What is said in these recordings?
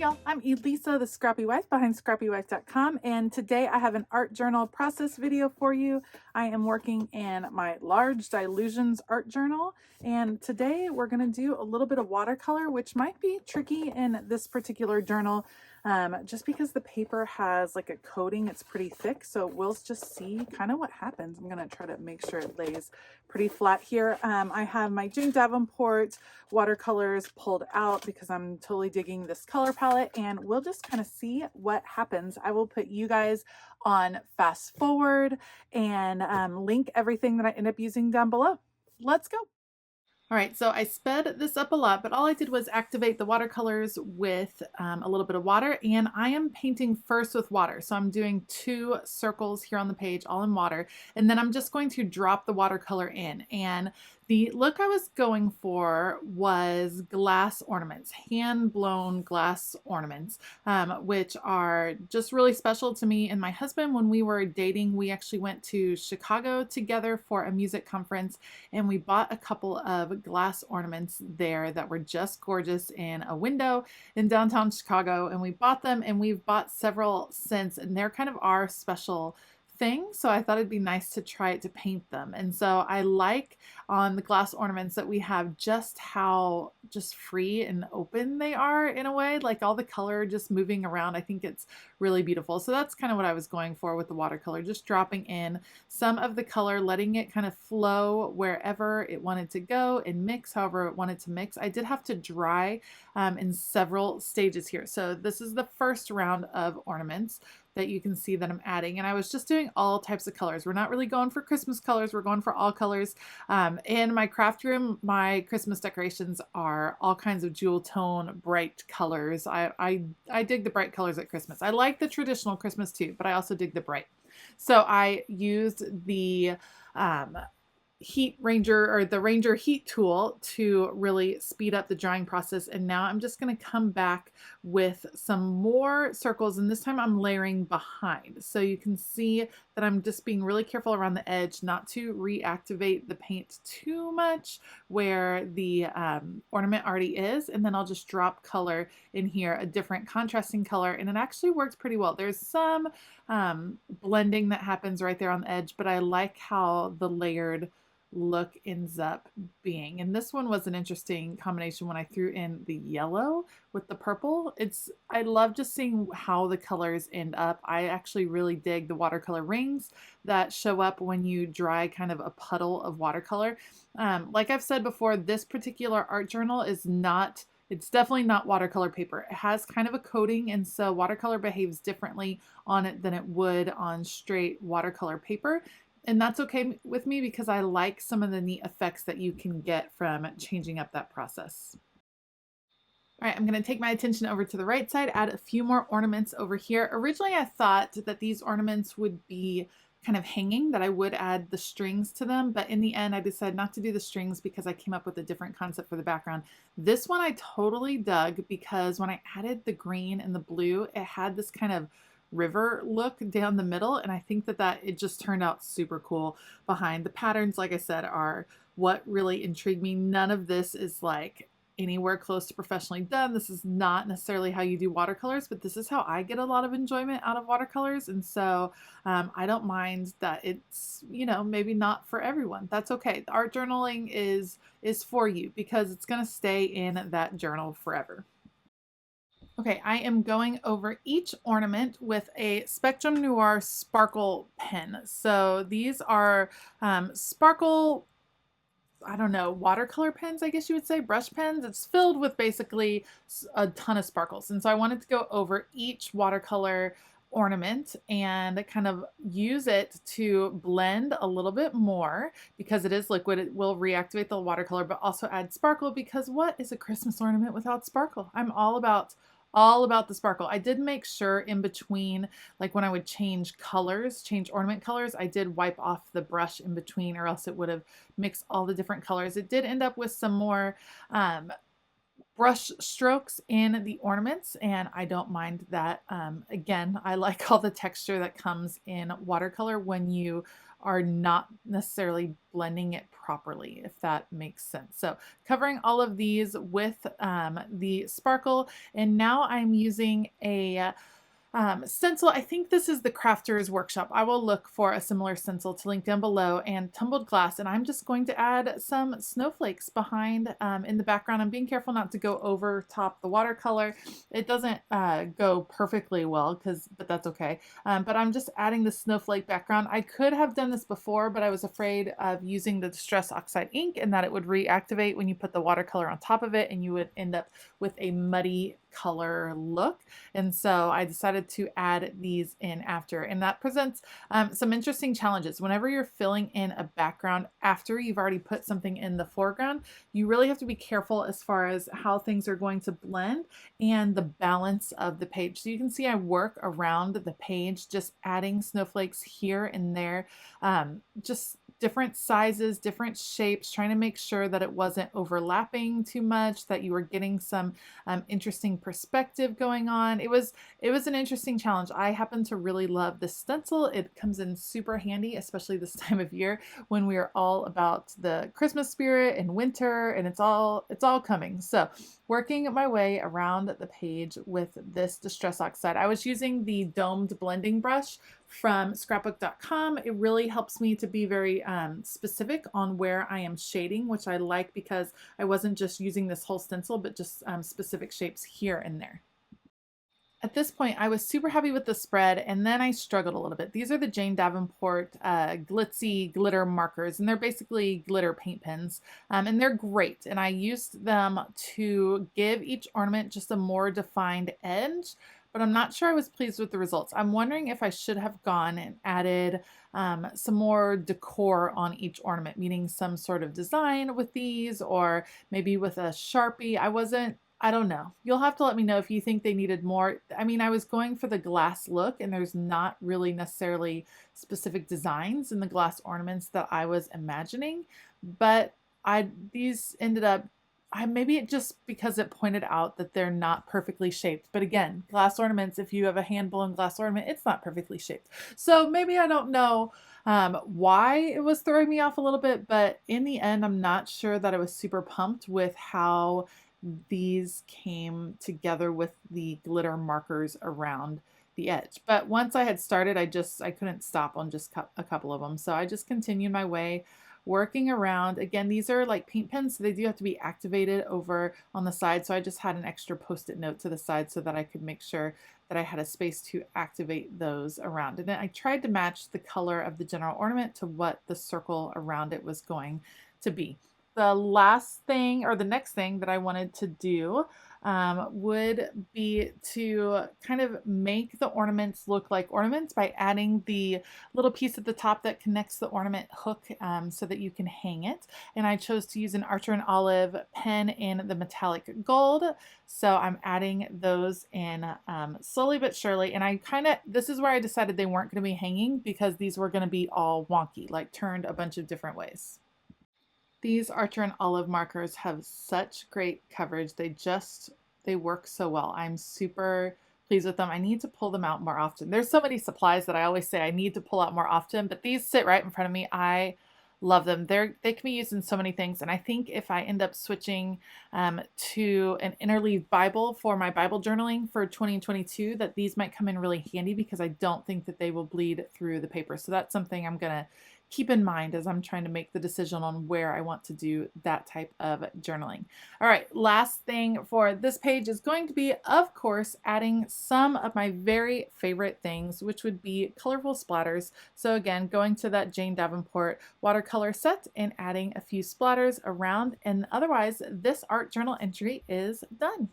y'all, I'm Elisa, the Scrappy Wife behind ScrappyWife.com, and today I have an art journal process video for you. I am working in my Large Dilutions art journal, and today we're going to do a little bit of watercolor, which might be tricky in this particular journal, just because the paper has like a coating. It's pretty thick, so we'll just see kind of what happens. I'm going to try to make sure it lays pretty flat here. I have my June Davenport watercolors pulled out because I'm totally digging this color palette, and we'll just kind of see what happens. I will put you guys on fast forward and link everything that I end up using down below. Let's go. All right, so I sped this up a lot, but all I did was activate the watercolors with a little bit of water, and I am painting first with water. So I'm doing 2 circles here on the page, all in water, and then I'm just going to drop the watercolor in. And the look I was going for was glass ornaments, hand-blown glass ornaments, which are just really special to me and my husband. When we were dating, we actually went to Chicago together for a music conference, and we bought a couple of glass ornaments there that were just gorgeous in a window in downtown Chicago, and we bought them, and we've bought several since, and they're kind of our special thing. So I thought it'd be nice to try it to paint them. And so I like on the glass ornaments that we have just how just free and open they are in a way, like all the color just moving around. I think it's really beautiful. So that's kind of what I was going for with the watercolor, just dropping in some of the color, letting it kind of flow wherever it wanted to go and mix however it wanted to mix. I did have to dry in several stages here. So this is the first round of ornaments that you can see that I'm adding, and I was just doing all types of colors. We're not really going for Christmas colors, we're going for all colors. In my craft room, my Christmas decorations are all kinds of jewel tone bright colors. I dig the bright colors at Christmas. I like the traditional Christmas too, but I also dig the bright. So I used the heat ranger, or the ranger heat tool, to really speed up the drying process. And now I'm just going to come back with some more circles, and this time I'm layering behind, so you can see that I'm just being really careful around the edge not to reactivate the paint too much where the ornament already is. And then I'll just drop color in here, a different contrasting color, and it actually works pretty well. There's some blending that happens right there on the edge, but I like how the layered look ends up being. And this one was an interesting combination when I threw in the yellow with the purple. I love just seeing how the colors end up. I actually really dig the watercolor rings that show up when you dry kind of a puddle of watercolor. Like I've said before, this particular art journal is not, it's definitely not watercolor paper. It has kind of a coating, and so watercolor behaves differently on it than it would on straight watercolor paper. And that's okay with me because I like some of the neat effects that you can get from changing up that process. All right, I'm going to take my attention over to the right side, add a few more ornaments over here. Originally, I thought that these ornaments would be kind of hanging, that I would add the strings to them, but in the end I decided not to do the strings because I came up with a different concept for the background. This one I totally dug because when I added the green and the blue, it had this kind of river look down the middle, and I think that it just turned out super cool behind. The patterns, like I said, are what really intrigued me. None of this is like anywhere close to professionally done. This is not necessarily how you do watercolors, but this is how I get a lot of enjoyment out of watercolors. And so I don't mind that it's, you know, maybe not for everyone. That's okay. The art journaling is for you because it's going to stay in that journal forever. Okay, I am going over each ornament with a Spectrum Noir sparkle pen. So these are sparkle, I don't know, watercolor pens, I guess you would say, brush pens. It's filled with basically a ton of sparkles. And so I wanted to go over each watercolor ornament and kind of use it to blend a little bit more because it is liquid. It will reactivate the watercolor, but also add sparkle, because what is a Christmas ornament without sparkle? I'm all about the sparkle. I did make sure in between, like when I would change colors, change ornament colors, I did wipe off the brush in between, or else it would have mixed all the different colors. It did end up with some more brush strokes in the ornaments, and I don't mind that. Again, I like all the texture that comes in watercolor when you are not necessarily blending it properly, if that makes sense. So covering all of these with the sparkle, and now I'm using a stencil. I think this is the Crafters Workshop. I will look for a similar stencil to link down below, and tumbled glass, and I'm just going to add some snowflakes behind in the background. I'm being careful not to go over top the watercolor. It doesn't go perfectly well, but that's okay. But I'm just adding the snowflake background. I could have done this before, but I was afraid of using the Distress Oxide ink and that it would reactivate when you put the watercolor on top of it, and you would end up with a muddy color look. And so I decided to add these in after, and that presents some interesting challenges. Whenever you're filling in a background after you've already put something in the foreground, you really have to be careful as far as how things are going to blend and the balance of the page. So you can see I work around the page, just adding snowflakes here and there, just different sizes, different shapes, trying to make sure that it wasn't overlapping too much, that you were getting some interesting perspective going on. It was an interesting challenge. I happen to really love this stencil. It comes in super handy, especially this time of year when we are all about the Christmas spirit and winter, and it's all coming. So working my way around the page with this Distress Oxide. I was using the domed blending brush from scrapbook.com. It really helps me to be very specific on where I am shading, which I like because I wasn't just using this whole stencil, but just specific shapes here and there. At this point, I was super happy with the spread, and then I struggled a little bit. These are the Jane Davenport glitzy glitter markers, and they're basically glitter paint pens, and they're great. And I used them to give each ornament just a more defined edge, but I'm not sure I was pleased with the results. I'm wondering if I should have gone and added some more decor on each ornament, meaning some sort of design with these, or maybe with a Sharpie. I don't know. You'll have to let me know if you think they needed more. I mean, I was going for the glass look, and there's not really necessarily specific designs in the glass ornaments that I was imagining, but these ended up, maybe it just because it pointed out that they're not perfectly shaped. But again, glass ornaments, if you have a hand-blown glass ornament, it's not perfectly shaped. So maybe I don't know why it was throwing me off a little bit, but in the end, I'm not sure that I was super pumped with how these came together with the glitter markers around the edge. But once I had started, I couldn't stop on just a couple of them. So I just continued my way working around. Again, these are like paint pens, so they do have to be activated over on the side. So I just had an extra post-it note to the side so that I could make sure that I had a space to activate those around. And then I tried to match the color of the general ornament to what the circle around it was going to be. The last thing, or the next thing that I wanted to do would be to kind of make the ornaments look like ornaments by adding the little piece at the top that connects the ornament hook so that you can hang it. And I chose to use an Archer and Olive pen in the metallic gold. So I'm adding those in slowly but surely. And this is where I decided they weren't going to be hanging because these were going to be all wonky, like turned a bunch of different ways. These Archer and Olive markers have such great coverage. They work so well. I'm super pleased with them. I need to pull them out more often. There's so many supplies that I always say I need to pull out more often, but these sit right in front of me. I love them. They can be used in so many things. And I think if I end up switching to an interleave Bible for my Bible journaling for 2022, that these might come in really handy because I don't think that they will bleed through the paper. So that's something I'm going to keep in mind as I'm trying to make the decision on where I want to do that type of journaling. All right, last thing for this page is going to be, of course, adding some of my very favorite things, which would be colorful splatters. So again, going to that Jane Davenport watercolor set and adding a few splatters around, and otherwise this art journal entry is done.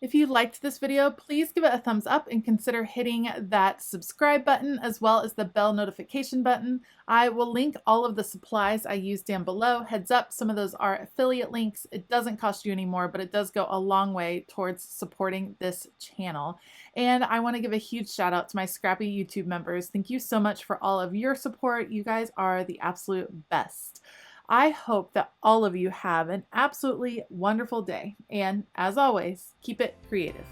If you liked this video, please give it a thumbs up and consider hitting that subscribe button as well as the bell notification button. I will link all of the supplies I use down below. Heads up, some of those are affiliate links. It doesn't cost you any more, but it does go a long way towards supporting this channel. And I want to give a huge shout out to my Scrappy YouTube members. Thank you so much for all of your support. You guys are the absolute best. I hope that all of you have an absolutely wonderful day. And as always, keep it creative.